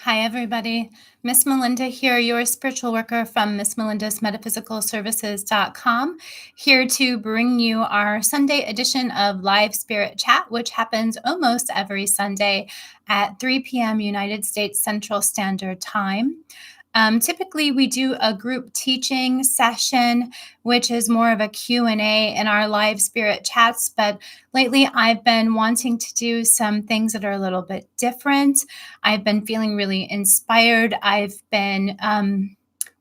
Hi, everybody. Miss Melinda here, your spiritual worker from MissMelinda's MetaphysicalServices.com, here to bring you our Sunday edition of Live Spirit Chat, which happens almost every Sunday at 3 p.m. United States Central Standard Time. Typically, we do a group teaching session, which is more of a Q&A in our live spirit chats. But lately, I've been wanting to do some things that are a little bit different. I've been feeling really inspired. I've been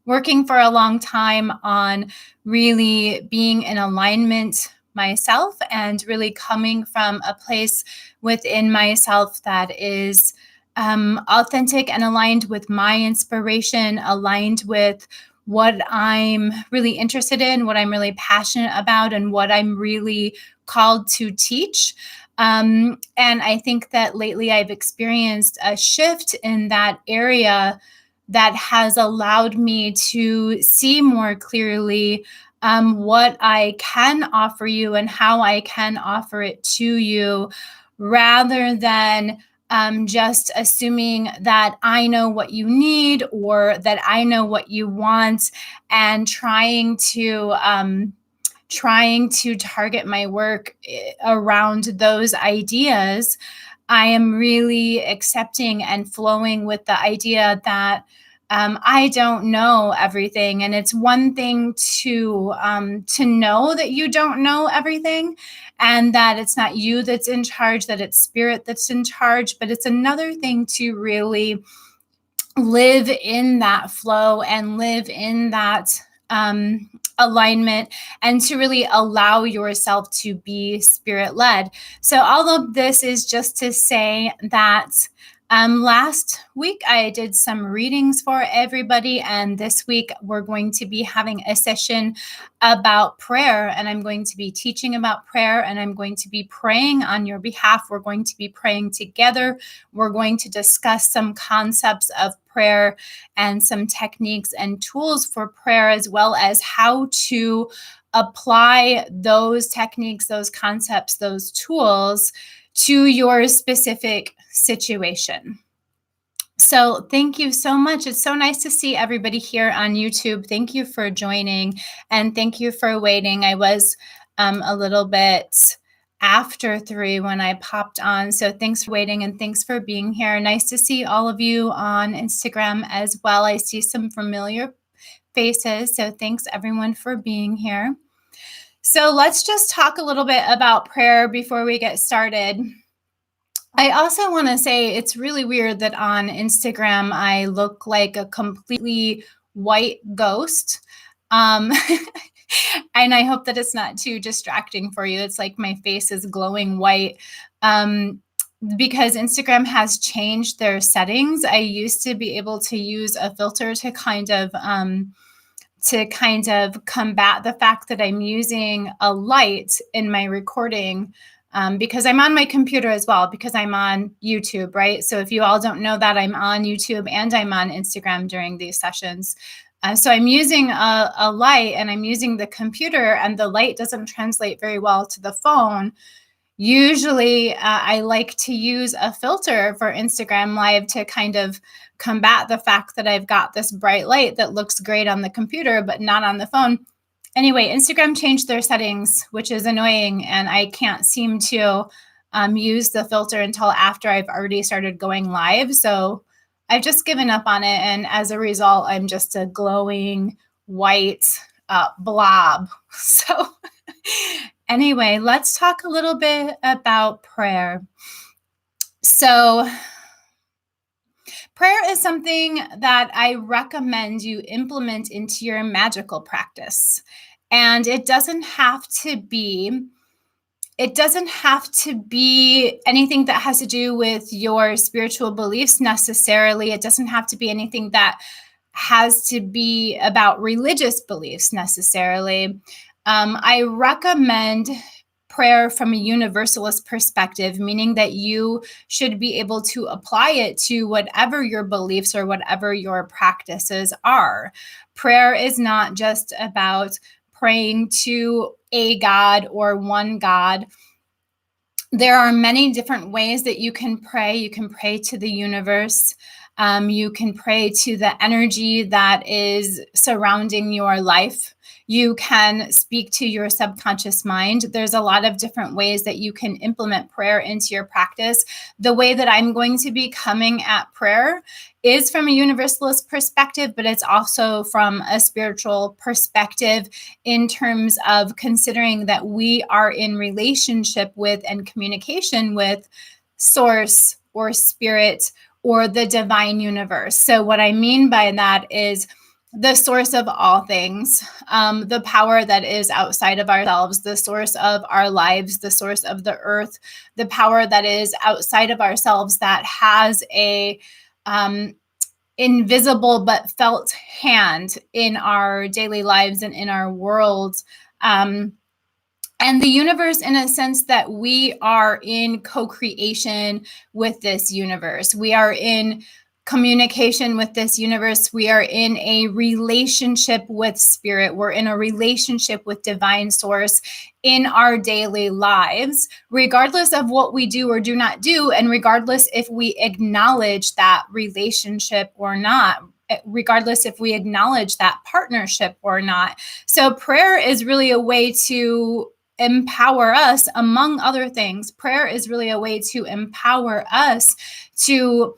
working for a long time on really being in alignment myself and really coming from a place within myself that is authentic and aligned with my inspiration, aligned with what I'm really interested in, what I'm really passionate about, and what I'm really called to teach. And I think that lately I've experienced a shift in that area that has allowed me to see more clearly what I can offer you and how I can offer it to you, rather than just assuming that I know what you need or that I know what you want, and trying to target my work around those ideas. I am really accepting and flowing with the idea that I don't know everything, and it's one thing to know that you don't know everything, and that it's not you that's in charge, that it's spirit that's in charge. But it's another thing to really live in that flow and live in that alignment, and to really allow yourself to be spirit led. So all of this is just to say that last week I did some readings for everybody, and this week we're going to be having a session about prayer, and I'm going to be teaching about prayer, and I'm going to be praying on your behalf. We're going to be praying together. We're going to discuss some concepts of prayer and some techniques and tools for prayer, as well as how to apply those techniques, those concepts, those tools to your specific situation. So thank you so much. It's so nice to see everybody here on YouTube. Thank you for joining, and thank you for waiting. I was a little bit after 3 when I popped on. So thanks for waiting, and thanks for being here. Nice to see all of you on Instagram as well. I see some familiar faces. So thanks everyone for being here. So let's just talk a little bit about prayer before we get started. I also want to say it's really weird that on Instagram I look like a completely white ghost. And I hope that it's not too distracting for you. It's like my face is glowing white because Instagram has changed their settings. I used to be able to use a filter to kind of combat the fact that I'm using a light in my recording, because I'm on my computer as well, because I'm on YouTube, right? So if you all don't know that, I'm on YouTube and I'm on Instagram during these sessions. So I'm using a light, and I'm using the computer, and the light doesn't translate very well to the phone. Usually I like to use a filter for Instagram Live to kind of combat the fact that I've got this bright light that looks great on the computer, but not on the phone. Anyway, Instagram changed their settings, which is annoying, and I can't seem to use the filter until after I've already started going live. So I've just given up on it, and as a result, I'm just a glowing white blob. So anyway, let's talk a little bit about prayer. So prayer is something that I recommend you implement into your magical practice. And it doesn't have to be anything that has to do with your spiritual beliefs necessarily. It doesn't have to be anything that has to be about religious beliefs necessarily. I recommend prayer from a universalist perspective, meaning that you should be able to apply it to whatever your beliefs or whatever your practices are. Prayer is not just about praying to a God or one God. There are many different ways that you can pray. You can pray to the universe. You can pray to the energy that is surrounding your life. You can speak to your subconscious mind. There's a lot of different ways that you can implement prayer into your practice. The way that I'm going to be coming at prayer is from a universalist perspective, but it's also from a spiritual perspective in terms of considering that we are in relationship with and communication with source or spirit or the divine universe. So what I mean by that is the source of all things, the power that is outside of ourselves, the source of our lives, the source of the earth, the power that is outside of ourselves that has a invisible but felt hand in our daily lives and in our world. And the universe, in a sense that we are in co-creation with this universe. We are in communication with this universe. We are in a relationship with spirit. We're in a relationship with divine source in our daily lives, regardless of what we do or do not do, and regardless if we acknowledge that relationship or not, regardless if we acknowledge that partnership or not. So prayer is really a way to empower us, among other things. Prayer is really a way to empower us to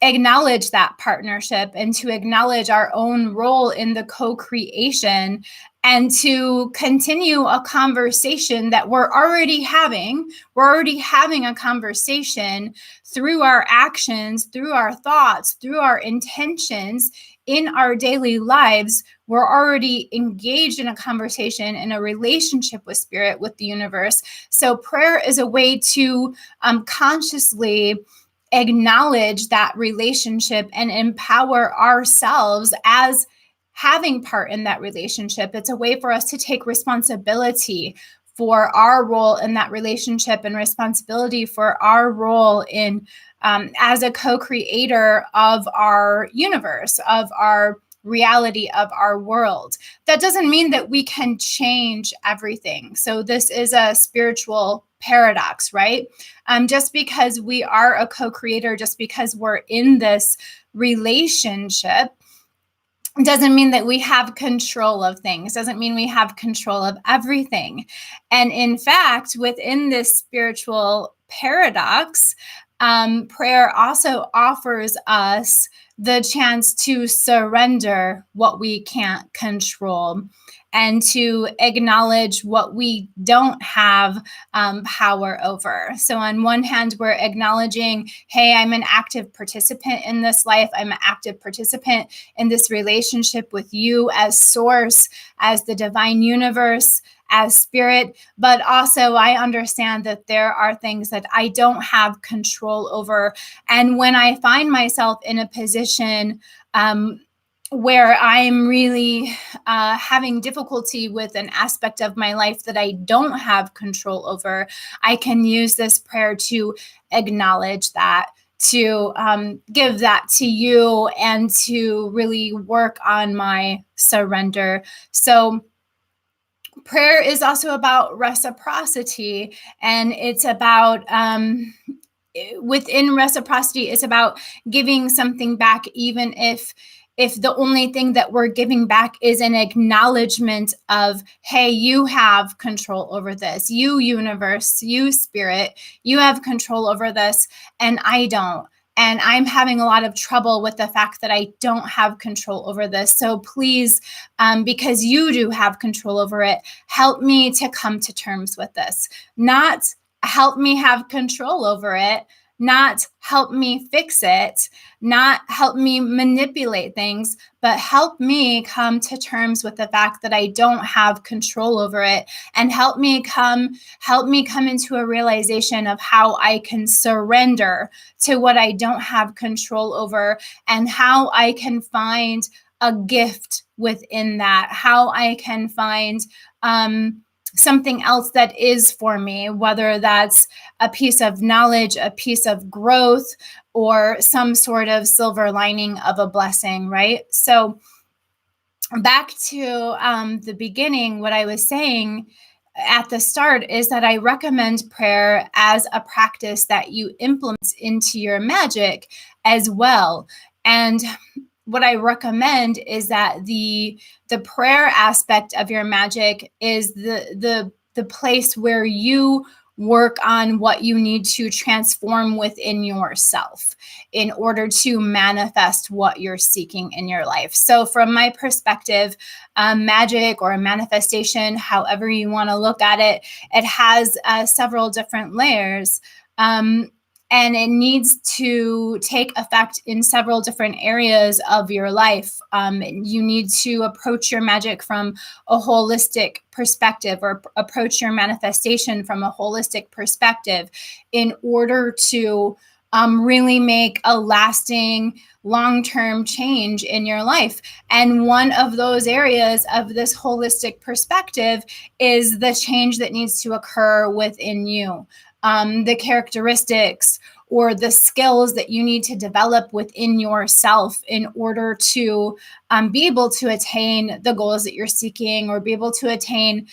acknowledge that partnership and to acknowledge our own role in the co-creation and to continue a conversation that we're already having. We're already having a conversation through our actions, through our thoughts, through our intentions in our daily lives. We're already engaged in a conversation, in a relationship with spirit, with the universe. So prayer is a way to consciously acknowledge that relationship and empower ourselves as having part in that relationship. It's a way for us to take responsibility for our role in that relationship and responsibility for our role in as a co-creator of our universe, of our reality, of our world. That doesn't mean that we can change everything. So this is a spiritual paradox, right? Just because we are a co-creator, just because we're in this relationship, doesn't mean that we have control of things, doesn't mean we have control of everything. And in fact, within this spiritual paradox, prayer also offers us the chance to surrender what we can't control and to acknowledge what we don't have power over. So on one hand, we're acknowledging, hey, I'm an active participant in this life. I'm an active participant in this relationship with you as source, as the divine universe, as spirit. But also I understand that there are things that I don't have control over. And when I find myself in a position where I'm really having difficulty with an aspect of my life that I don't have control over, I can use this prayer to acknowledge that, to give that to you, and to really work on my surrender. So prayer is also about reciprocity, and it's about within reciprocity, it's about giving something back, even if the only thing that we're giving back is an acknowledgement of, hey, you have control over this, you universe, you spirit, you have control over this, and I don't. And I'm having a lot of trouble with the fact that I don't have control over this. So please, because you do have control over it, help me to come to terms with this. Not help me have control over it, not help me fix it, not help me manipulate things, but help me come to terms with the fact that I don't have control over it, and help me come into a realization of how I can surrender to what I don't have control over, and how I can find a gift within that, how I can find something else that is for me, whether that's a piece of knowledge, a piece of growth, or some sort of silver lining of a blessing, right? So back to the beginning, what I was saying at the start is that I recommend prayer as a practice that you implement into your magic as well. And what I recommend is that the prayer aspect of your magic is the place where you work on what you need to transform within yourself in order to manifest what you're seeking in your life. So from my perspective, magic or manifestation, however you want to look at it, it has several different layers. And it needs to take effect in several different areas of your life. You need to approach your magic from a holistic perspective, or approach your manifestation from a holistic perspective, in order to really make a lasting, long-term change in your life. And one of those areas of this holistic perspective is the change that needs to occur within you. The characteristics or the skills that you need to develop within yourself in order to be able to attain the goals that you're seeking, or be able to attain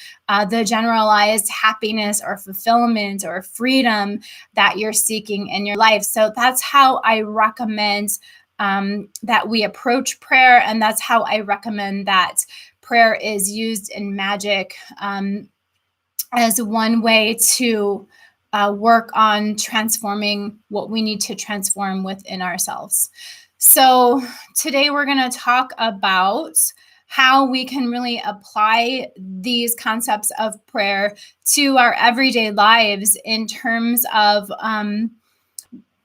the generalized happiness or fulfillment or freedom that you're seeking in your life. So that's how I recommend that we approach prayer, and that's how I recommend that prayer is used in magic as one way to work on transforming what we need to transform within ourselves. So today we're going to talk about how we can really apply these concepts of prayer to our everyday lives in terms of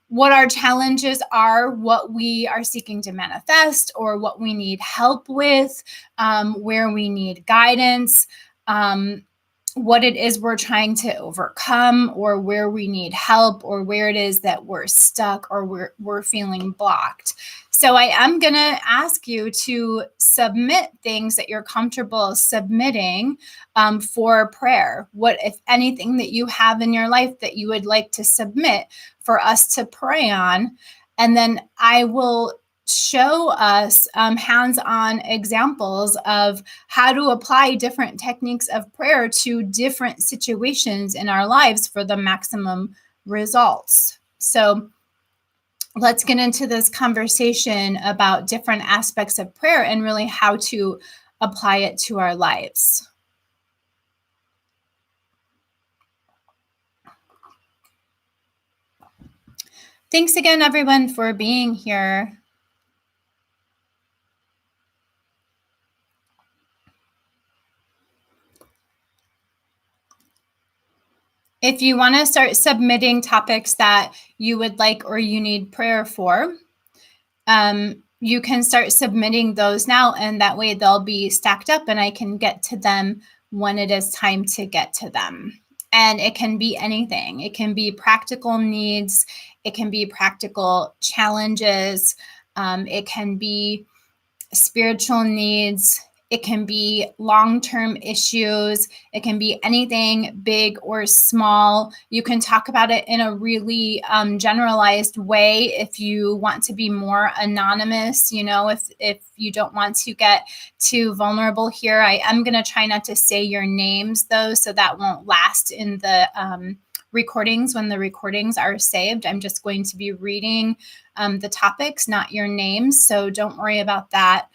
what our challenges are, what we are seeking to manifest, or what we need help with, where we need guidance, what it is we're trying to overcome, or where we need help, or where it is that we're stuck, or we're feeling blocked. So I am going to ask you to submit things that you're comfortable submitting for prayer. What, if anything, that you have in your life that you would like to submit for us to pray on? And then I will show us hands-on examples of how to apply different techniques of prayer to different situations in our lives for the maximum results. So let's get into this conversation about different aspects of prayer and really how to apply it to our lives. Thanks again, everyone, for being here. If you want to start submitting topics that you would like or you need prayer for, you can start submitting those now, and that way they'll be stacked up and I can get to them when it is time to get to them. And it can be anything. It can be practical needs. It can be practical challenges. It can be spiritual needs. It can be long-term issues. It can be anything big or small. You can talk about it in a really generalized way if you want to be more anonymous. You know, if you don't want to get too vulnerable here, I am going to try not to say your names, though, so that won't last in the recordings. When the recordings are saved, I'm just going to be reading the topics, not your names. So don't worry about that.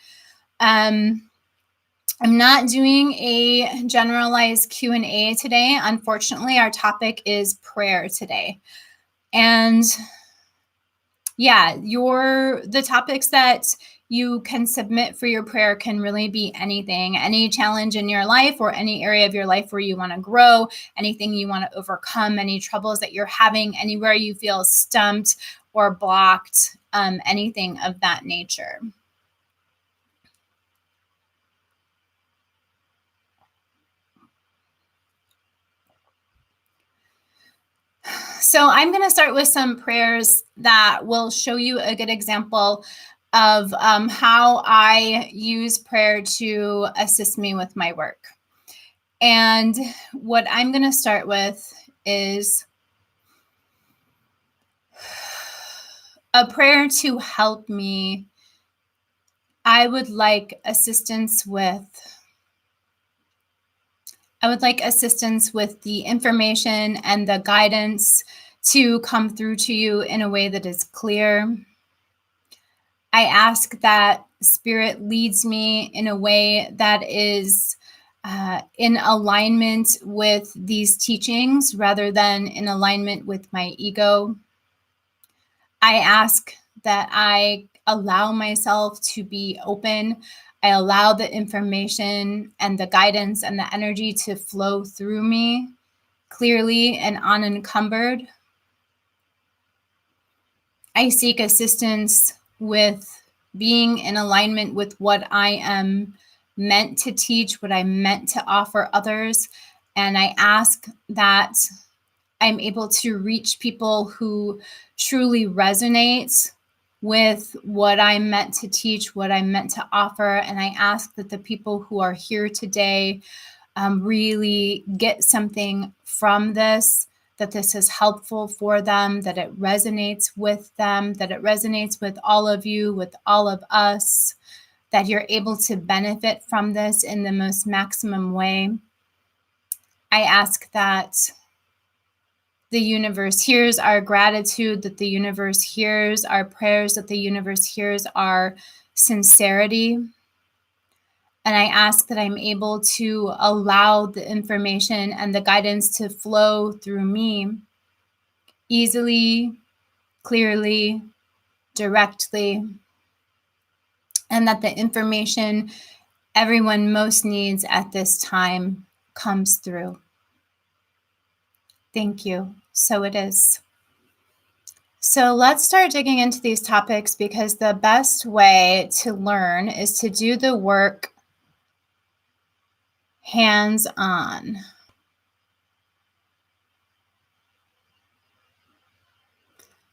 I'm not doing a generalized Q&A today. Unfortunately, our topic is prayer today. And yeah, the topics that you can submit for your prayer can really be anything, any challenge in your life or any area of your life where you want to grow, anything you want to overcome, any troubles that you're having, anywhere you feel stumped or blocked, anything of that nature. So I'm going to start with some prayers that will show you a good example of how I use prayer to assist me with my work. And what I'm going to start with is a prayer to help me. I would like assistance with the information and the guidance to come through to you in a way that is clear. I ask that Spirit leads me in a way that is in alignment with these teachings rather than in alignment with my ego. I ask that I allow myself to be open. I allow the information and the guidance and the energy to flow through me clearly and unencumbered. I seek assistance with being in alignment with what I am meant to teach, what I'm meant to offer others. And I ask that I'm able to reach people who truly resonate with what I'm meant to teach, what I'm meant to offer. And I ask that the people who are here today really get something from this, that this is helpful for them, that it resonates with them, that it resonates with all of you, with all of us, that you're able to benefit from this in the most maximum way. I ask that the universe hears our gratitude, that the universe hears our prayers, that the universe hears our sincerity. And I ask that I'm able to allow the information and the guidance to flow through me easily, clearly, directly, and that the information everyone most needs at this time comes through. Thank you. So it is. So let's start digging into these topics, because the best way to learn is to do the work hands-on.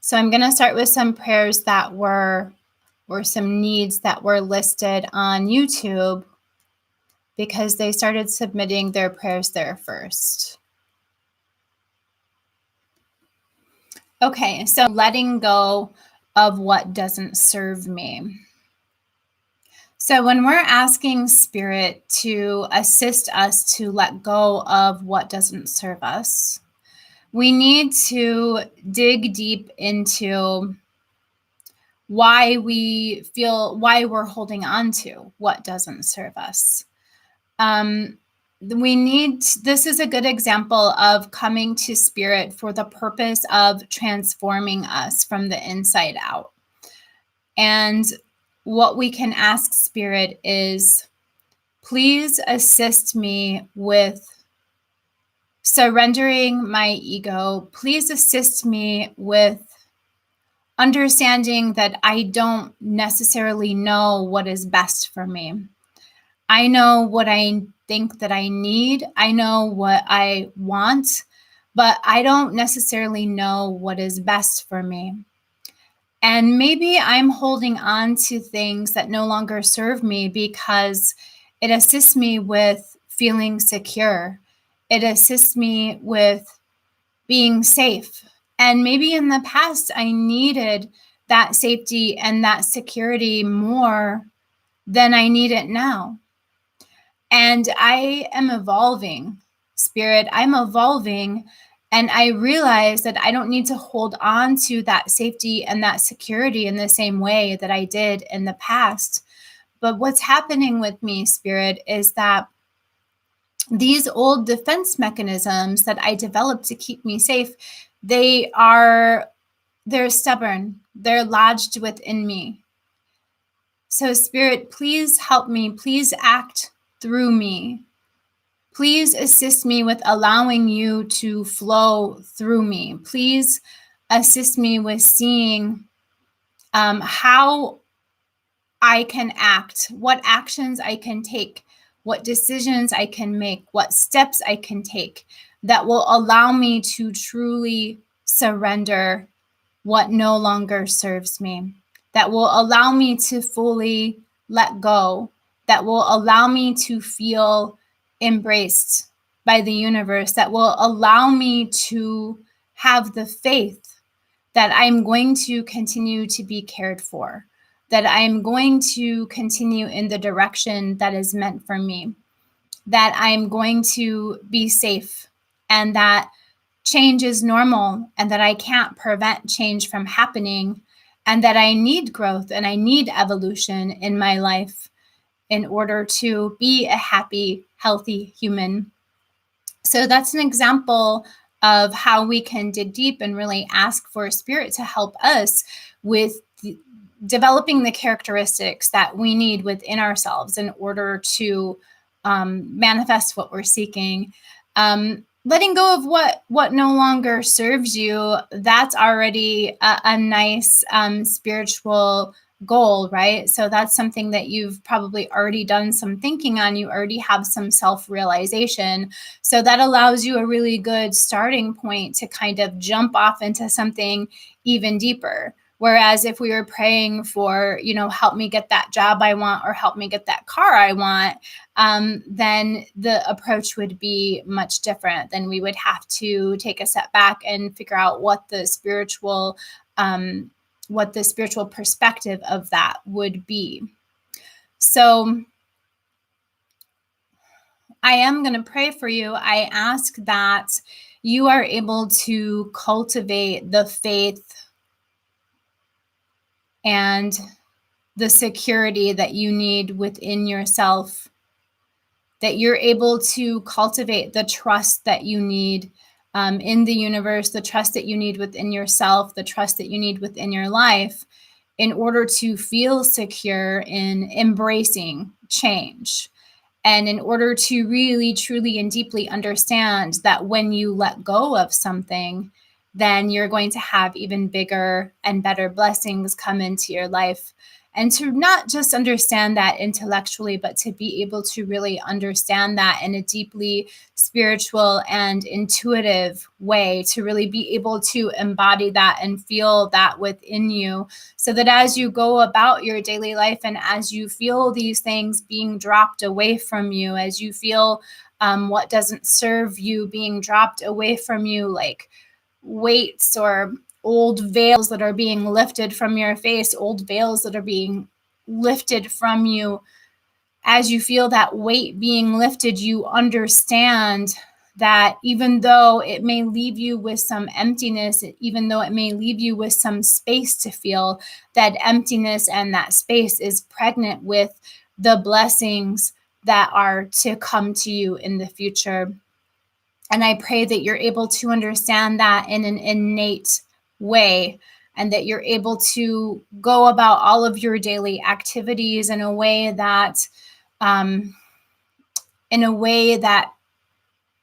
So I'm going to start with some prayers that were, or some needs that were listed on YouTube, because they started submitting their prayers there first. Okay, so letting go of what doesn't serve me. So when we're asking Spirit to assist us to let go of what doesn't serve us, we need to dig deep into why we're holding on to what doesn't serve us. This is a good example of coming to Spirit for the purpose of transforming us from the inside out. And what we can ask Spirit is, please assist me with surrendering my ego. Please assist me with understanding that I don't necessarily know what is best for me. I know what I think that I need. I know what I want, but I don't necessarily know what is best for me. And maybe I'm holding on to things that no longer serve me because it assists me with feeling secure. It assists me with being safe. And maybe in the past, I needed that safety and that security more than I need it now. And I am evolving, Spirit. I'm evolving. And I realize that I don't need to hold on to that safety and that security in the same way that I did in the past. But what's happening with me, Spirit, is that these old defense mechanisms that I developed to keep me safe, they're stubborn. They're lodged within me. So Spirit, please help me. Please act through me. Please assist me with allowing you to flow through me. Please assist me with seeing how I can act, what actions I can take, what decisions I can make, what steps I can take that will allow me to truly surrender what no longer serves me, that will allow me to fully let go, that will allow me to feel embraced by the universe, that will allow me to have the faith that I'm going to continue to be cared for, that I'm going to continue in the direction that is meant for me, that I'm going to be safe, and that change is normal, and that I can't prevent change from happening, and that I need growth and I need evolution in my life in order to be a happy, healthy human. So that's an example of how we can dig deep and really ask for spirit to help us with developing the characteristics that we need within ourselves in order to manifest what we're seeking. Letting go of what no longer serves you, that's already a nice spiritual goal, right? So that's something that you've probably already done some thinking on. You already have some self-realization. So that allows you a really good starting point to kind of jump off into something even deeper. Whereas if we were praying for, help me get that job I want or help me get that car I want, then the approach would be much different. Then we would have to take a step back and figure out what the spiritual perspective of that would be. So I am going to pray for you. I ask that you are able to cultivate the faith and the security that you need within yourself, that you're able to cultivate the trust that you need in the universe, the trust that you need within yourself, the trust that you need within your life in order to feel secure in embracing change. And in order to really, truly, and deeply understand that when you let go of something, then you're going to have even bigger and better blessings come into your life. And to not just understand that intellectually, but to be able to really understand that in a deeply spiritual and intuitive way, to really be able to embody that and feel that within you, so that as you go about your daily life and as you feel these things being dropped away from you, as you feel what doesn't serve you being dropped away from you, like weights or old veils that are being lifted from your face, old veils that are being lifted from you, as you feel that weight being lifted, you understand that even though it may leave you with some emptiness, even though it may leave you with some space to feel, that emptiness and that space is pregnant with the blessings that are to come to you in the future. And I pray that you're able to understand that in an innate way, and that you're able to go about all of your daily activities in a way that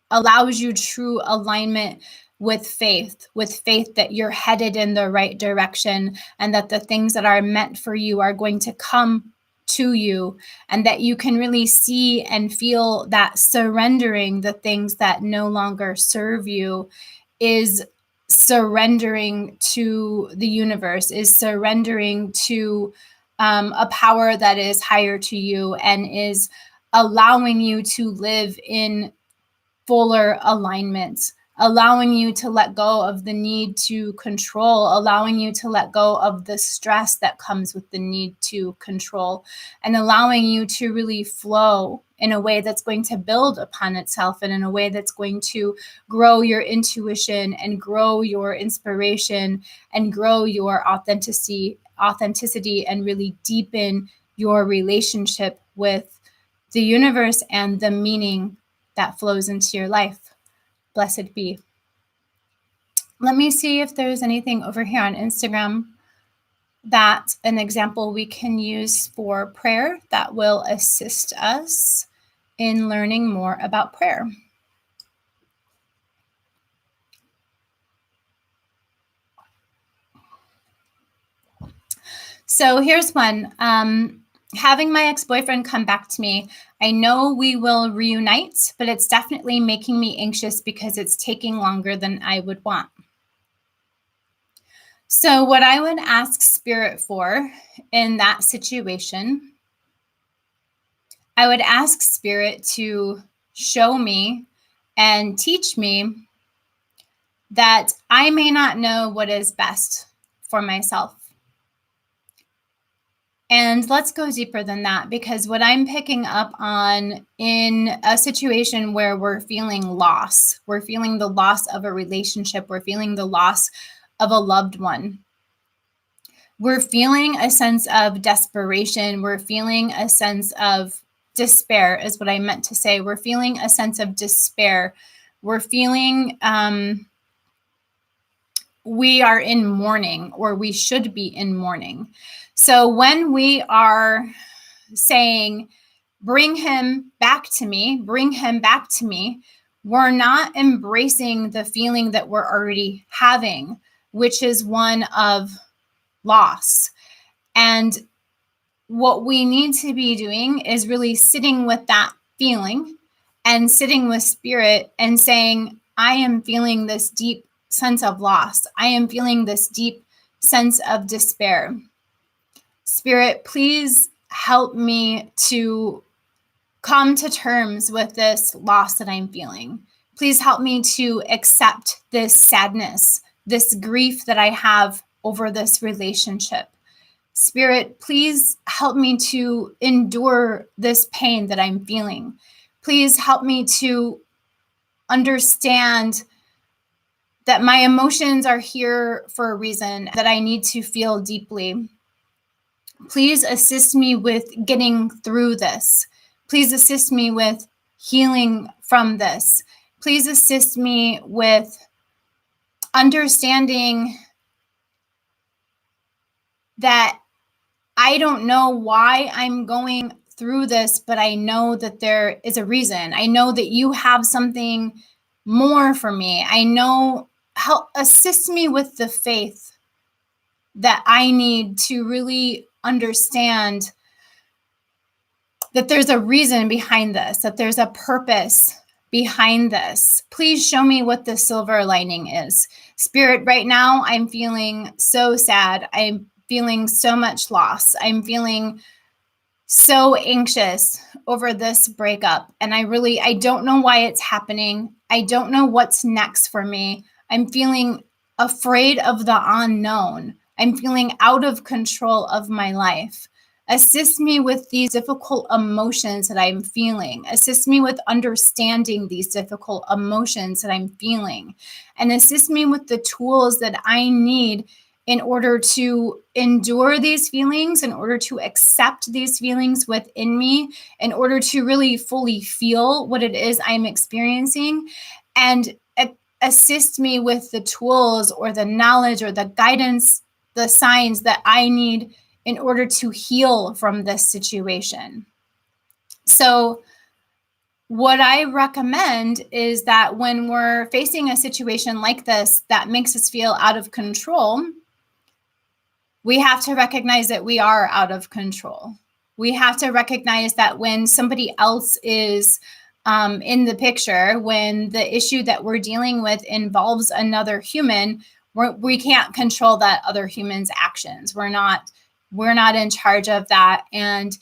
allows you true alignment with faith that you're headed in the right direction, and that the things that are meant for you are going to come to you, and that you can really see and feel that surrendering the things that no longer serve you is surrendering to the universe, is surrendering to a power that is higher to you and is allowing you to live in fuller alignment, allowing you to let go of the need to control, allowing you to let go of the stress that comes with the need to control, and allowing you to really flow in a way that's going to build upon itself, and in a way that's going to grow your intuition and grow your inspiration and grow your authenticity and really deepen your relationship with the universe and the meaning that flows into your life. Blessed be. Let me see if there's anything over here on Instagram that's an example we can use for prayer that will assist us in learning more about prayer. So here's one. Having my ex-boyfriend come back to me, I know we will reunite, but it's definitely making me anxious because it's taking longer than I would want. So what I would ask Spirit for in that situation, I would ask Spirit to show me and teach me that I may not know what is best for myself. And let's go deeper than that, because what I'm picking up on in a situation where we're feeling loss, we're feeling the loss of a relationship, we're feeling the loss of a loved one, We're feeling a sense of desperation. We're feeling a sense of despair, is what I meant to say. We're feeling a sense of despair. We're feeling we are in mourning, or we should be in mourning. So when we are saying, bring him back to me, bring him back to me, we're not embracing the feeling that we're already having, which is one of loss. And what we need to be doing is really sitting with that feeling and sitting with spirit and saying, I am feeling this deep sense of loss. I am feeling this deep sense of despair. Spirit, please help me to come to terms with this loss that I'm feeling. Please help me to accept this sadness, this grief that I have over this relationship. Spirit, please help me to endure this pain that I'm feeling. Please help me to understand that my emotions are here for a reason, that I need to feel deeply. Please assist me with getting through this. Please assist me with healing from this. Please assist me with understanding that I don't know why I'm going through this, but I know that there is a reason. I know that you have something more for me. I know, help assist me with the faith that I need to really understand that there's a reason behind this, that there's a purpose behind this. Please show me what the silver lining is. Spirit, right now I'm feeling so sad. I'm feeling so much loss. I'm feeling so anxious over this breakup. And I don't know why it's happening. I don't know what's next for me. I'm feeling afraid of the unknown. I'm feeling out of control of my life. Assist me with these difficult emotions that I'm feeling. Assist me with understanding these difficult emotions that I'm feeling. And assist me with the tools that I need in order to endure these feelings, in order to accept these feelings within me, in order to really fully feel what it is I'm experiencing, and assist me with the tools or the knowledge or the guidance, the signs that I need in order to heal from this situation. So what I recommend is that when we're facing a situation like this that makes us feel out of control, we have to recognize that we are out of control. We have to recognize that when somebody else is in the picture, when the issue that we're dealing with involves another human, we can't control that other human's actions. We're not in charge of that. And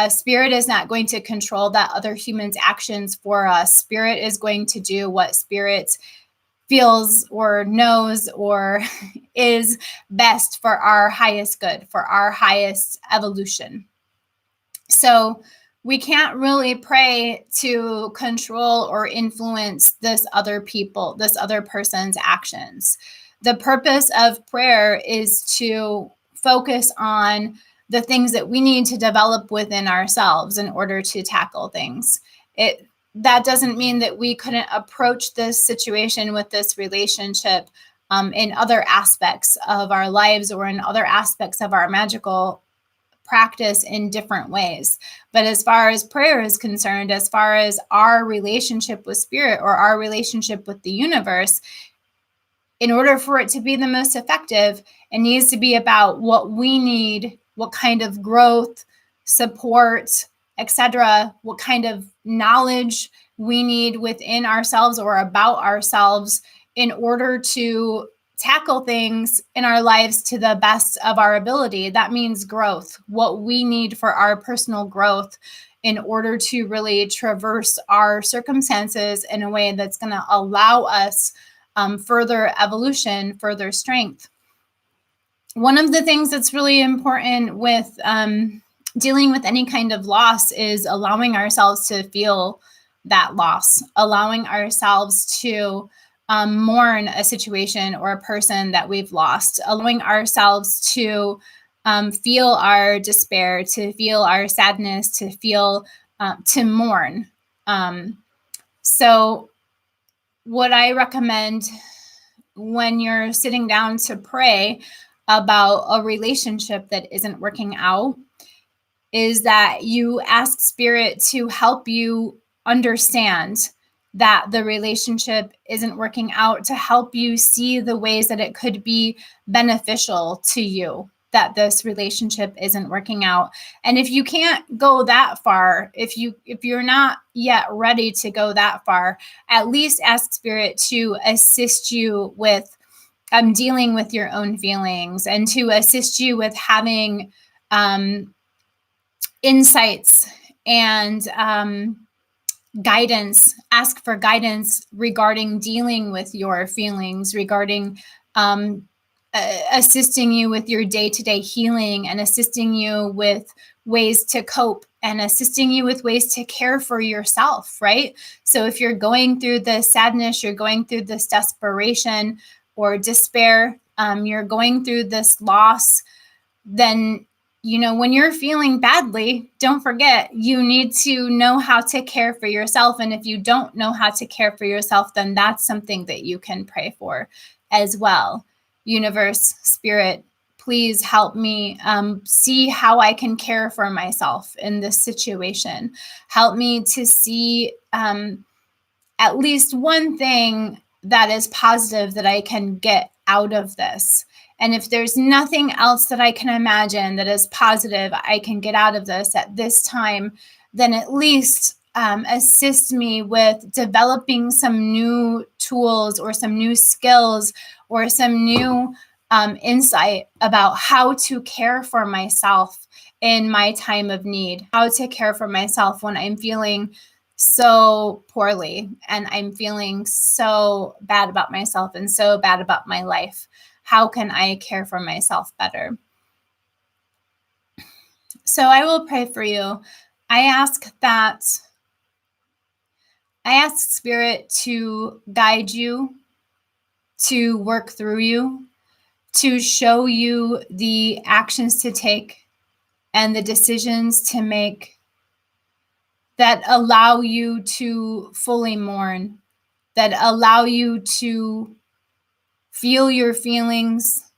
spirit is not going to control that other human's actions for us. Spirit is going to do what spirit feels or knows or is best for our highest good, for our highest evolution. So we can't really pray to control or influence this other person's actions. The purpose of prayer is to focus on the things that we need to develop within ourselves in order to tackle things. That doesn't mean that we couldn't approach this situation with this relationship in other aspects of our lives or in other aspects of our magical practice in different ways. But as far as prayer is concerned, as far as our relationship with spirit or our relationship with the universe, in order for it to be the most effective, it needs to be about what we need, what kind of growth, support, etc., what kind of knowledge we need within ourselves or about ourselves in order to tackle things in our lives to the best of our ability. That means growth, what we need for our personal growth in order to really traverse our circumstances in a way that's going to allow us further evolution, further strength. One of the things that's really important with dealing with any kind of loss is allowing ourselves to feel that loss, allowing ourselves to mourn a situation or a person that we've lost, allowing ourselves to feel our despair, to feel our sadness, to feel, to mourn. So, what I recommend when you're sitting down to pray about a relationship that isn't working out is that you ask Spirit to help you understand that the relationship isn't working out, to help you see the ways that it could be beneficial to you, that this relationship isn't working out. And if you can't go that far, if you're not yet ready to go that far, at least ask Spirit to assist you with dealing with your own feelings, and to assist you with having insights and guidance. Ask for guidance regarding dealing with your feelings, regarding assisting you with your day-to-day healing, and assisting you with ways to cope, and assisting you with ways to care for yourself, right? So if you're going through this sadness, you're going through this desperation or despair, you're going through this loss, then when you're feeling badly, don't forget you need to know how to care for yourself. And if you don't know how to care for yourself, then that's something that you can pray for as well. Universe, Spirit, please help me see how I can care for myself in this situation. Help me to see at least one thing that is positive that I can get out of this. And if there's nothing else that I can imagine that is positive I can get out of this at this time, then at least assist me with developing some new tools or some new skills or some new insight about how to care for myself in my time of need, how to care for myself when I'm feeling so poorly and I'm feeling so bad about myself and so bad about my life. How can I care for myself better? So I will pray for you. I ask Spirit to guide you, to work through you, to show you the actions to take and the decisions to make that allow you to fully mourn, that allow you to feel your feelings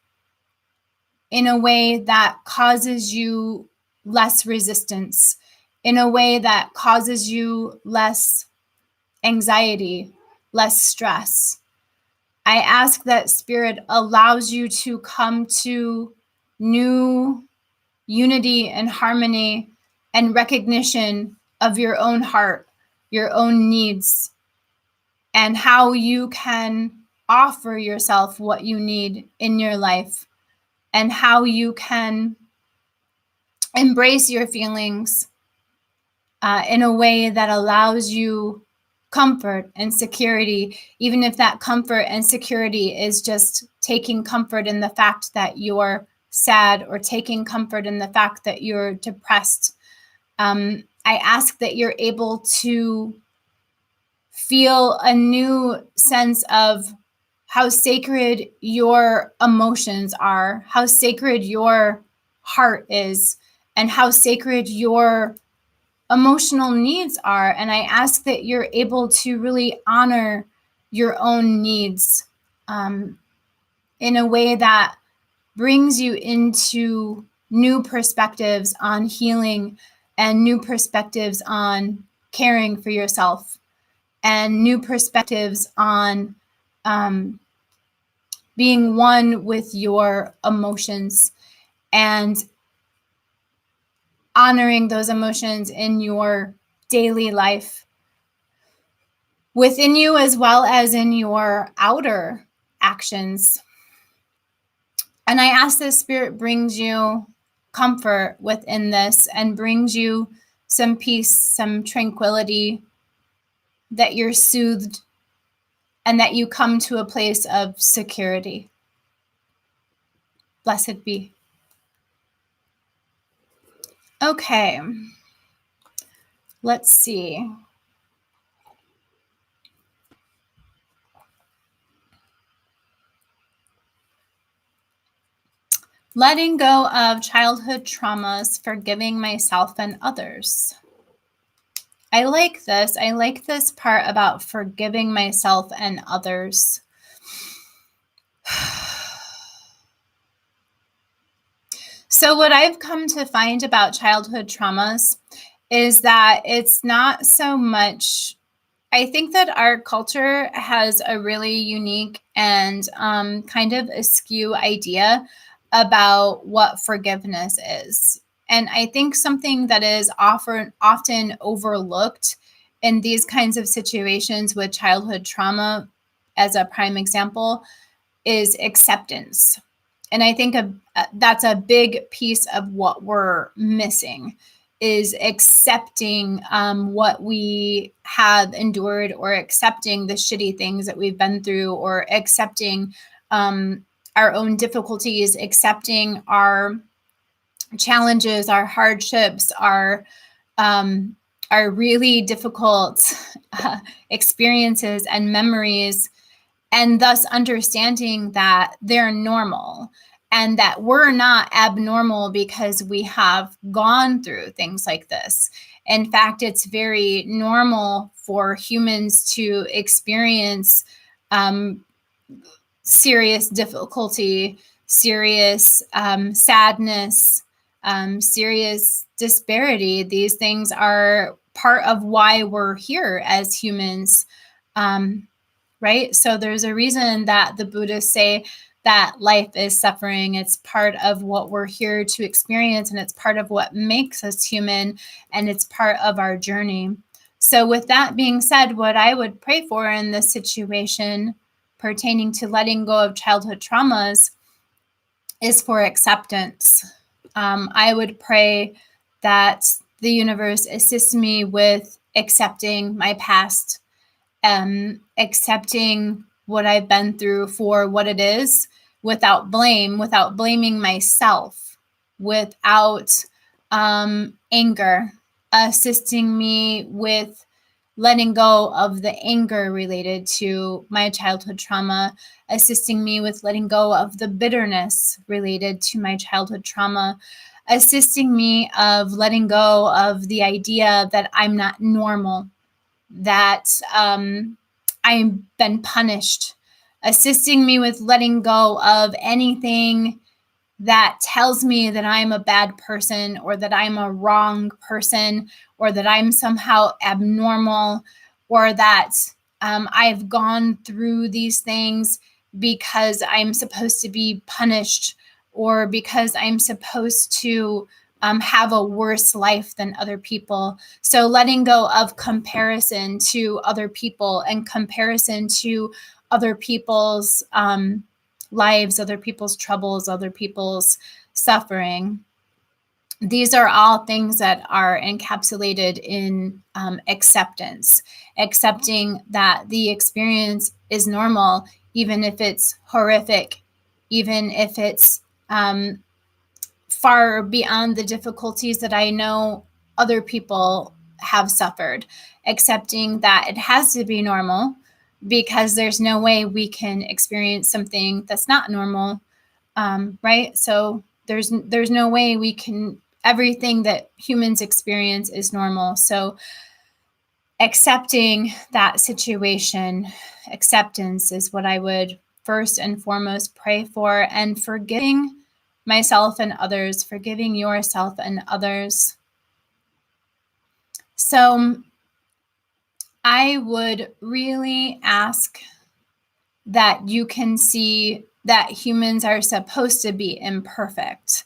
in a way that causes you less resistance, in a way that causes you less anxiety, less stress. I ask that Spirit allows you to come to new unity and harmony and recognition of your own heart, your own needs, and how you can offer yourself what you need in your life, and how you can embrace your feelings in a way that allows you comfort and security, even if that comfort and security is just taking comfort in the fact that you're sad, or taking comfort in the fact that you're depressed. I ask that you're able to feel a new sense of how sacred your emotions are, how sacred your heart is, and how sacred your emotional needs are. And I ask that you're able to really honor your own needs in a way that brings you into new perspectives on healing, and new perspectives on caring for yourself, and new perspectives on being one with your emotions, and honoring those emotions in your daily life, within you as well as in your outer actions. And I ask that Spirit brings you comfort within this, and brings you some peace, some tranquility, that you're soothed, and that you come to a place of security. Blessed be. Okay. Let's see. Letting go of childhood traumas, forgiving myself and others. I like this. I like this part about forgiving myself and others. So, what I've come to find about childhood traumas is that it's not so much. I think that our culture has a really unique and kind of askew idea about what forgiveness is. And I think something that is often overlooked in these kinds of situations with childhood trauma, as a prime example, is acceptance. And I think that's a big piece of what we're missing is accepting what we have endured, or accepting the shitty things that we've been through, or accepting our own difficulties, accepting our challenges, our hardships, our really difficult experiences and memories, and thus understanding that they're normal and that we're not abnormal because we have gone through things like this. In fact, it's very normal for humans to experience serious difficulty, serious sadness, serious disparity. These things are part of why we're here as humans. Right? So there's a reason that the Buddhists say that life is suffering. It's part of what we're here to experience, and it's part of what makes us human, and it's part of our journey. So with that being said, what I would pray for in this situation pertaining to letting go of childhood traumas is for acceptance. I would pray that the universe assists me with accepting my past, accepting what I've been through for what it is, without blame, without blaming myself, without anger, assisting me with letting go of the anger related to my childhood trauma, assisting me with letting go of the bitterness related to my childhood trauma, assisting me of letting go of the idea that I'm not normal, that I've been punished, assisting me with letting go of anything that tells me that I'm a bad person, or that I'm a wrong person, or that I'm somehow abnormal, or that I've gone through these things because I'm supposed to be punished, or because I'm supposed to have a worse life than other people. So letting go of comparison to other people, and comparison to other people's lives, other people's troubles, other people's suffering. These are all things that are encapsulated in acceptance, accepting that the experience is normal, even if it's horrific, even if it's far beyond the difficulties that I know other people have suffered, accepting that it has to be normal, because there's no way we can experience something that's not normal, right? So there's no way we can. Everything that humans experience is normal. So accepting that situation, acceptance is what I would first and foremost pray for, and forgiving myself and others, forgiving yourself and others. So I would really ask that you can see that humans are supposed to be imperfect,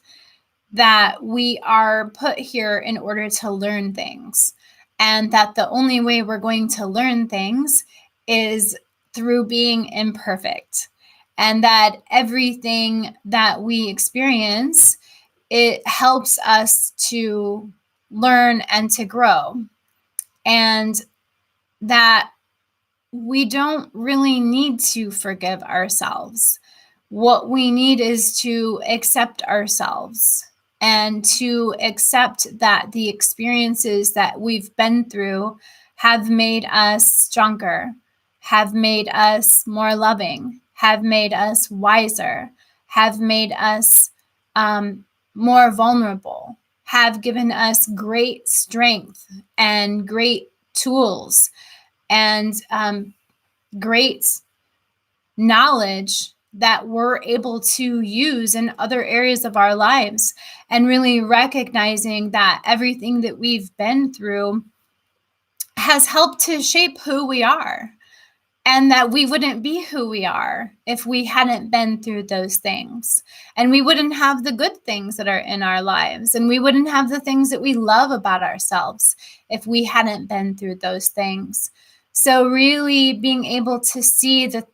that we are put here in order to learn things, and that the only way we're going to learn things is through being imperfect, and that everything that we experience, it helps us to learn and to grow, and that we don't really need to forgive ourselves. What we need is to accept ourselves, and to accept that the experiences that we've been through have made us stronger, have made us more loving, have made us wiser, have made us more vulnerable, have given us great strength and great tools and great knowledge that we're able to use in other areas of our lives, and really recognizing that everything that we've been through has helped to shape who we are, and that we wouldn't be who we are if we hadn't been through those things. And we wouldn't have the good things that are in our lives. And we wouldn't have the things that we love about ourselves if we hadn't been through those things. So really being able to see that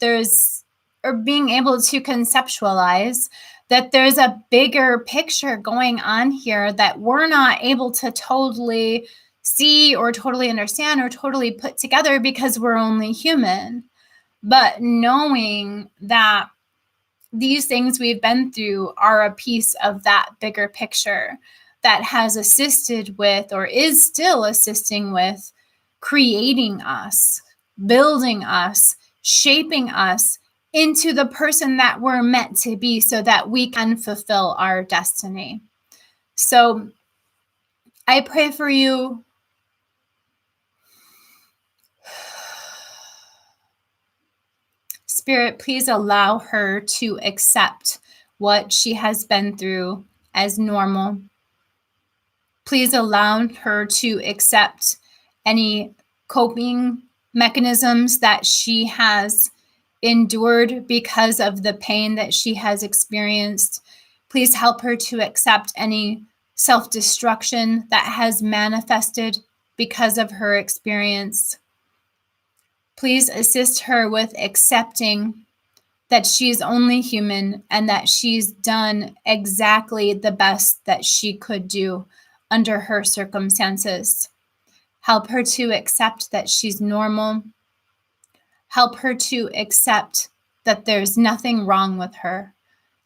being able to conceptualize that there's a bigger picture going on here that we're not able to totally see or totally understand or totally put together because we're only human. But knowing that these things we've been through are a piece of that bigger picture that has assisted with, or is still assisting with, creating us, building us, shaping us into the person that we're meant to be so that we can fulfill our destiny. So I pray for you. Spirit, please allow her to accept what she has been through as normal. Please allow her to accept any coping mechanisms that she has endured because of the pain that she has experienced. Please help her to accept any self-destruction that has manifested because of her experience. Please assist her with accepting that she's only human and that she's done exactly the best that she could do under her circumstances. Help her to accept that she's normal. Help her to accept that there's nothing wrong with her,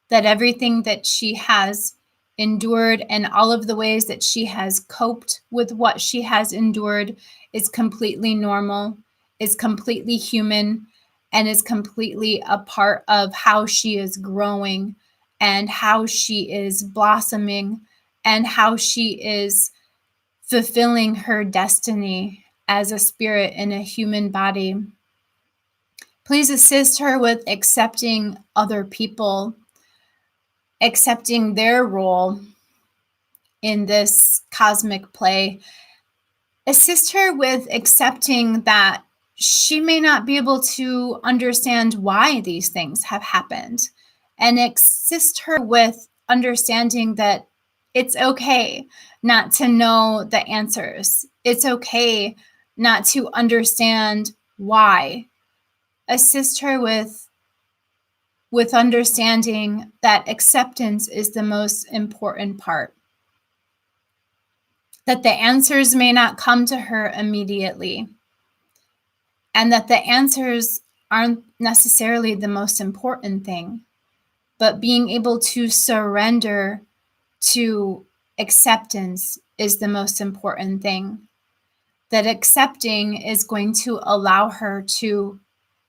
that everything that she has endured and all of the ways that she has coped with what she has endured is completely normal, is completely human, and is completely a part of how she is growing and how she is blossoming and how she is fulfilling her destiny as a spirit in a human body. Please assist her with accepting other people, accepting their role in this cosmic play. Assist her with accepting that she may not be able to understand why these things have happened, and assist her with understanding that it's okay not to know the answers. It's okay not to understand why. Assist her with understanding that acceptance is the most important part. That the answers may not come to her immediately, and that the answers aren't necessarily the most important thing, but being able to surrender to acceptance is the most important thing. That accepting is going to allow her to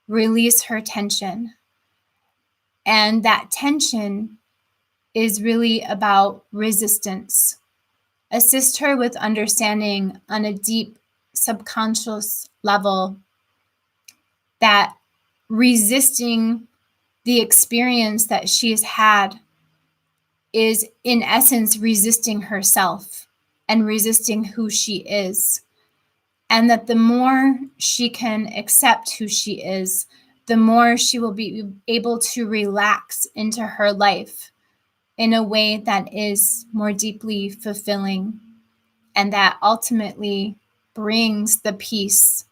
release her tension. And that tension is really about resistance. Assist her with understanding on a deep subconscious level that resisting the experience that she has had is, in essence, resisting herself and resisting who she is. And that the more she can accept who she is, the more she will be able to relax into her life in a way that is more deeply fulfilling, and that ultimately brings the peace,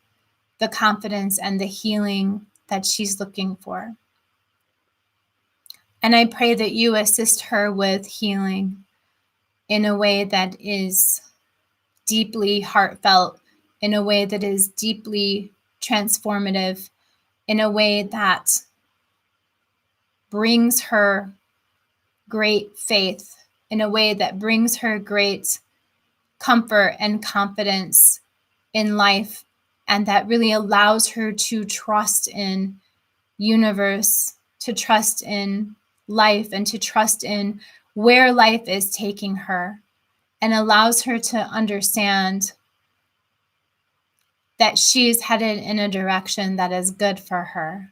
the confidence, and the healing that she's looking for. And I pray that you assist her with healing in a way that is deeply heartfelt, in a way that is deeply transformative, in a way that brings her great faith, in a way that brings her great comfort and confidence in life, and that really allows her to trust in universe, to trust in life, and to trust in where life is taking her, and allows her to understand that she's headed in a direction that is good for her,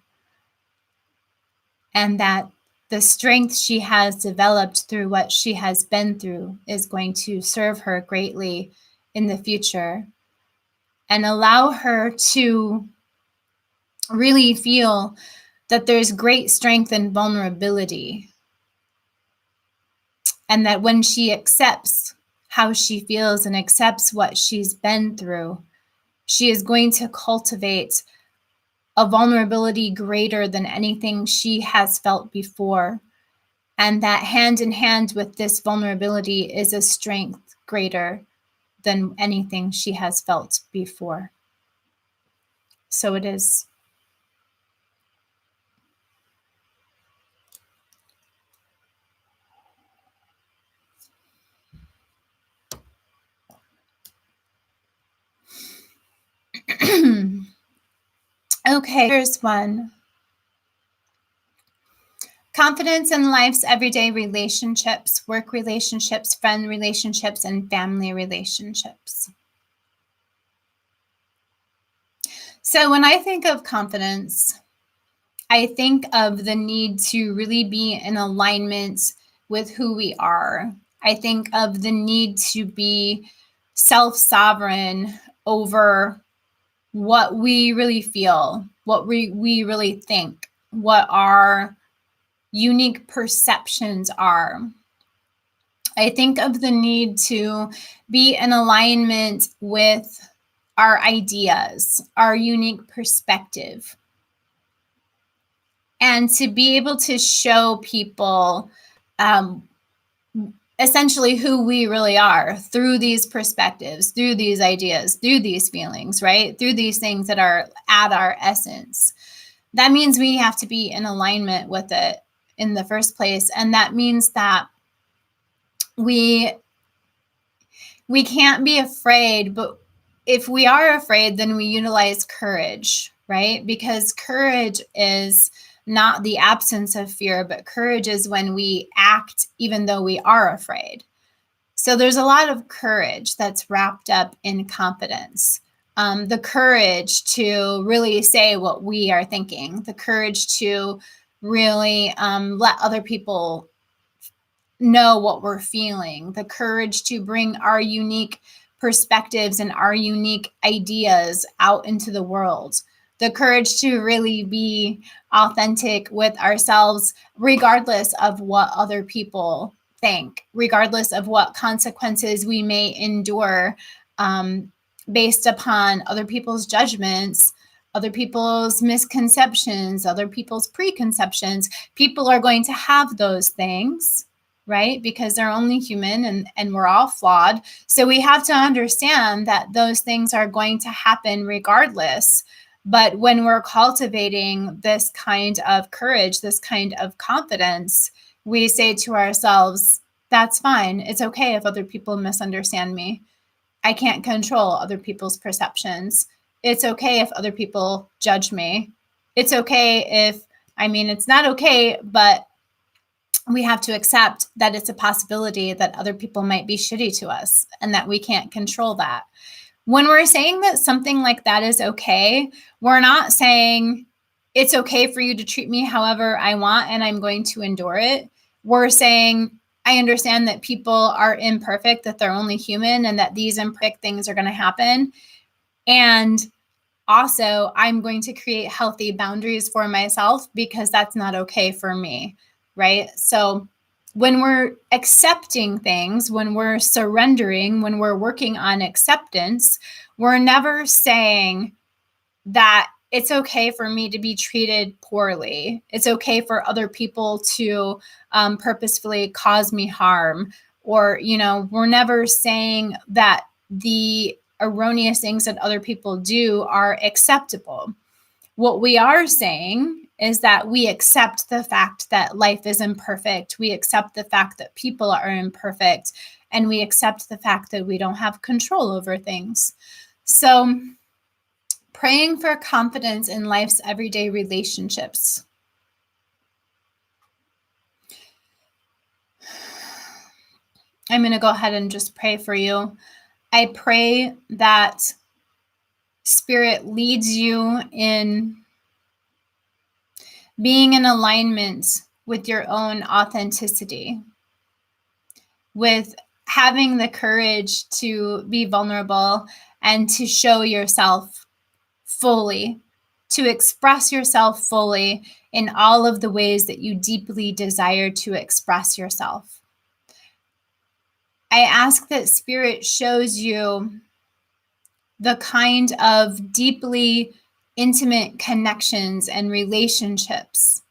and that the strength she has developed through what she has been through is going to serve her greatly in the future, and allow her to really feel that there's great strength and vulnerability, and that when she accepts how she feels and accepts what she's been through, she is going to cultivate a vulnerability greater than anything she has felt before. And that hand in hand with this vulnerability is a strength greater than anything she has felt before. So it is. Okay, here's one. Confidence in life's everyday relationships, work relationships, friend relationships, and family relationships. So when I think of confidence, I think of the need to really be in alignment with who we are. I think of the need to be self-sovereign over what we really feel, what we really think, what our unique perceptions are. I think of the need to be in alignment with our ideas, our unique perspective, and to be able to show people essentially who we really are through these perspectives, through these ideas, through these feelings, right? Through these things that are at our essence. That means we have to be in alignment with it in the first place. And that means that we can't be afraid, but if we are afraid, then we utilize courage, right? Because courage is not the absence of fear, but courage is when we act even though we are afraid. So there's a lot of courage that's wrapped up in confidence. The courage to really say what we are thinking, the courage to really let other people know what we're feeling, the courage to bring our unique perspectives and our unique ideas out into the world, the courage to really be authentic with ourselves, regardless of what other people think, regardless of what consequences we may endure based upon other people's judgments, other people's misconceptions, other people's preconceptions. People are going to have those things, right? Because they're only human and we're all flawed. So we have to understand that those things are going to happen regardless. But when we're cultivating this kind of courage, this kind of confidence, we say to ourselves, that's fine. It's okay if other people misunderstand me. I can't control other people's perceptions. It's okay if other people judge me. It's okay if, it's not okay, but we have to accept that it's a possibility that other people might be shitty to us and that we can't control that. When we're saying that something like that is okay, we're not saying it's okay for you to treat me however I want and I'm going to endure it. We're saying, I understand that people are imperfect, that they're only human, and that these imperfect things are going to happen. And also, I'm going to create healthy boundaries for myself because that's not okay for me, right? So when we're accepting things, when we're surrendering, when we're working on acceptance, we're never saying that it's okay for me to be treated poorly. It's okay for other people to purposefully cause me harm. Or, we're never saying that the erroneous things that other people do are acceptable. What we are saying is that we accept the fact that life is imperfect. We accept the fact that people are imperfect. And we accept the fact that we don't have control over things. So, praying for confidence in life's everyday relationships. I'm going to go ahead and just pray for you. I pray that Spirit leads you in being in alignment with your own authenticity, with having the courage to be vulnerable and to show yourself fully, to express yourself fully in all of the ways that you deeply desire to express yourself. I ask that Spirit shows you the kind of deeply intimate connections and relationships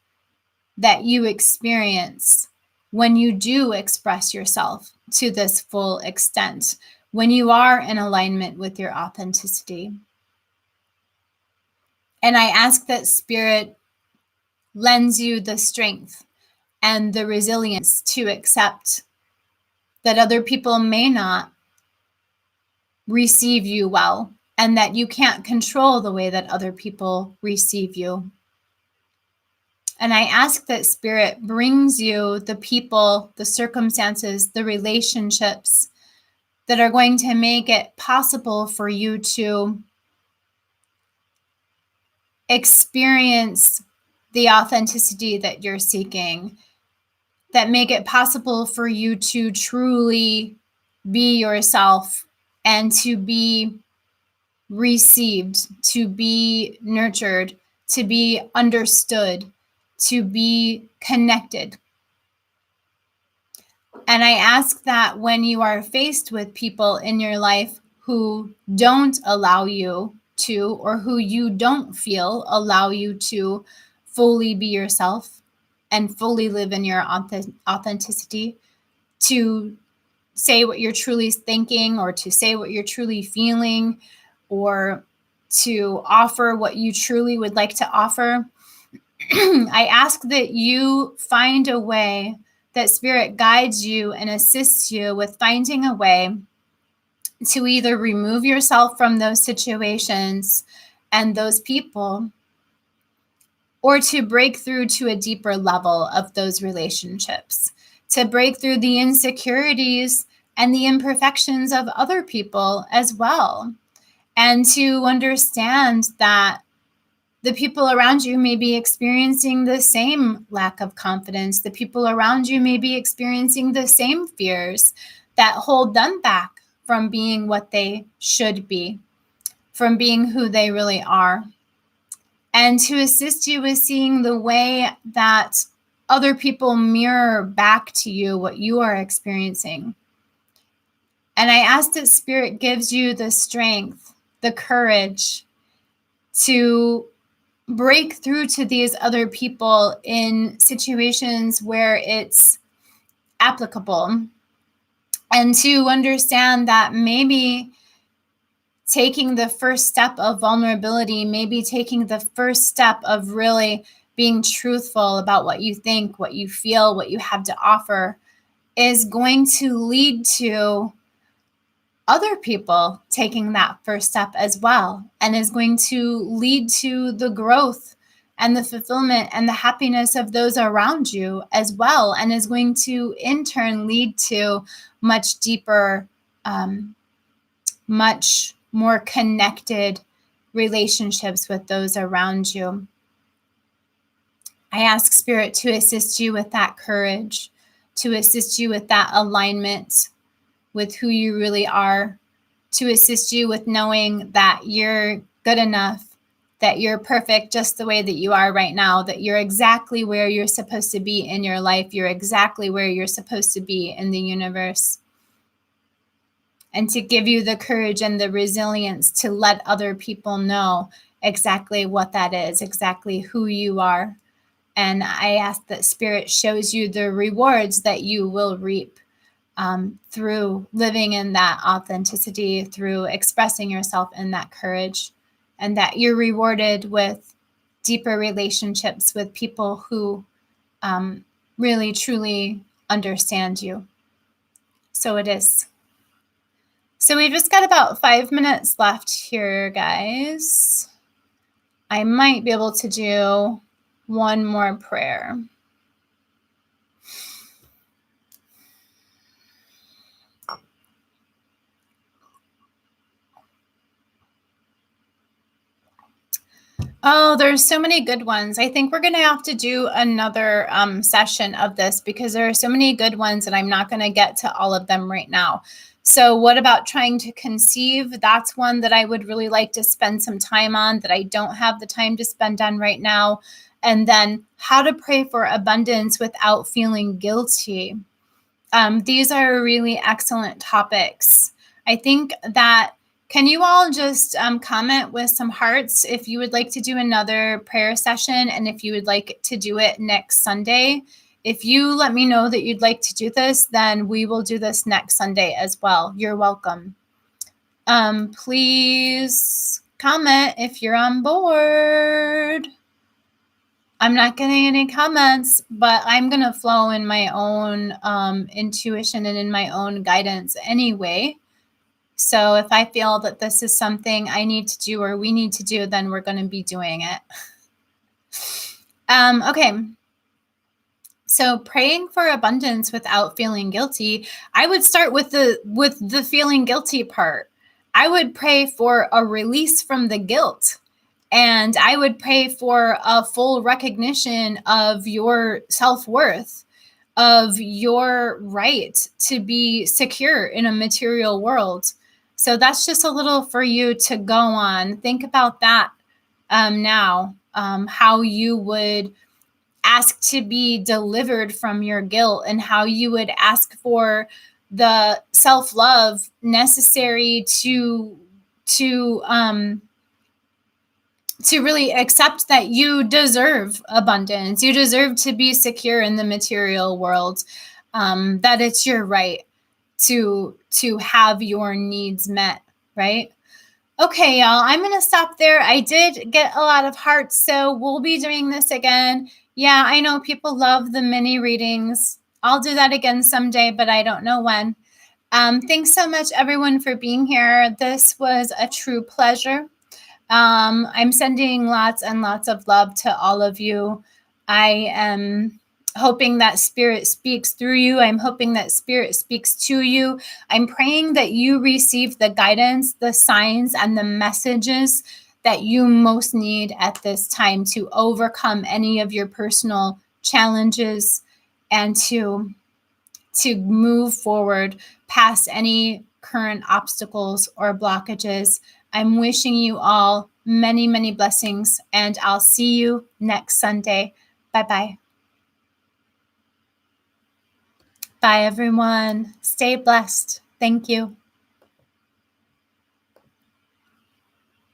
that you experience when you do express yourself to this full extent, when you are in alignment with your authenticity. And I ask that Spirit lends you the strength and the resilience to accept that other people may not receive you well, and that you can't control the way that other people receive you. And I ask that Spirit brings you the people, the circumstances, the relationships that are going to make it possible for you to experience the authenticity that you're seeking, that make it possible for you to truly be yourself and to be received, to be nurtured, to be understood, to be connected. And I ask that when you are faced with people in your life who don't allow you to, or who you don't feel allow you to fully be yourself and fully live in your authenticity, to say what you're truly thinking, or to say what you're truly feeling, or to offer what you truly would like to offer. I ask that you find a way, that Spirit guides you and assists you with finding a way to either remove yourself from those situations and those people, or to break through to a deeper level of those relationships, to break through the insecurities and the imperfections of other people as well, and to understand that the people around you may be experiencing the same lack of confidence. The people around you may be experiencing the same fears that hold them back from being what they should be, from being who they really are. And to assist you with seeing the way that other people mirror back to you what you are experiencing. And I ask that Spirit gives you the strength, the courage to break through to these other people in situations where it's applicable, and to understand that maybe taking the first step of vulnerability, maybe taking the first step of really being truthful about what you think, what you feel, what you have to offer, is going to lead to other people taking that first step as well, and is going to lead to the growth and the fulfillment and the happiness of those around you as well, and is going to in turn lead to much deeper, much more connected relationships with those around you. I ask Spirit to assist you with that courage, to assist you with that alignment with who you really are, to assist you with knowing that you're good enough, that you're perfect just the way that you are right now, that you're exactly where you're supposed to be in your life, you're exactly where you're supposed to be in the universe. And to give you the courage and the resilience to let other people know exactly what that is, exactly who you are. And I ask that Spirit shows you the rewards that you will reap through living in that authenticity, through expressing yourself in that courage, and that you're rewarded with deeper relationships with people who really, truly understand you. So it is. So we've just got about 5 minutes left here, guys. I might be able to do one more prayer. Oh, there's so many good ones. I think we're going to have to do another session of this because there are so many good ones and I'm not going to get to all of them right now. So, what about trying to conceive? That's one that I would really like to spend some time on that I don't have the time to spend on right now. And then, how to pray for abundance without feeling guilty. These are really excellent topics. I think that can you all just comment with some hearts if you would like to do another prayer session and if you would like to do it next Sunday? If you let me know that you'd like to do this, then we will do this next Sunday as well. You're welcome. Please comment if you're on board. I'm not getting any comments, but I'm going to flow in my own intuition and in my own guidance anyway. So if I feel that this is something I need to do or we need to do, then we're going to be doing it. Okay. So praying for abundance without feeling guilty, I would start with the feeling guilty part. I would pray for a release from the guilt. And I would pray for a full recognition of your self-worth, of your right to be secure in a material world. So that's just a little for you to go on. Think about that now, how you would ask to be delivered from your guilt and how you would ask for the self-love necessary to really accept that you deserve abundance. You deserve to be secure in the material world, that it's your right to have your needs met, right? Okay, y'all, I'm going to stop there. I did get a lot of hearts, so we'll be doing this again. Yeah, I know people love the mini readings. I'll do that again someday, but I don't know when. Thanks so much, everyone, for being here. This was a true pleasure. I'm sending lots and lots of love to all of you. I am hoping that Spirit speaks through you. I'm hoping that Spirit speaks to you. I'm praying that you receive the guidance, the signs, and the messages that you most need at this time to overcome any of your personal challenges and to move forward past any current obstacles or blockages. I'm wishing you all many, many blessings, and I'll see you next Sunday. Bye-bye. Bye, everyone. Stay blessed. Thank you.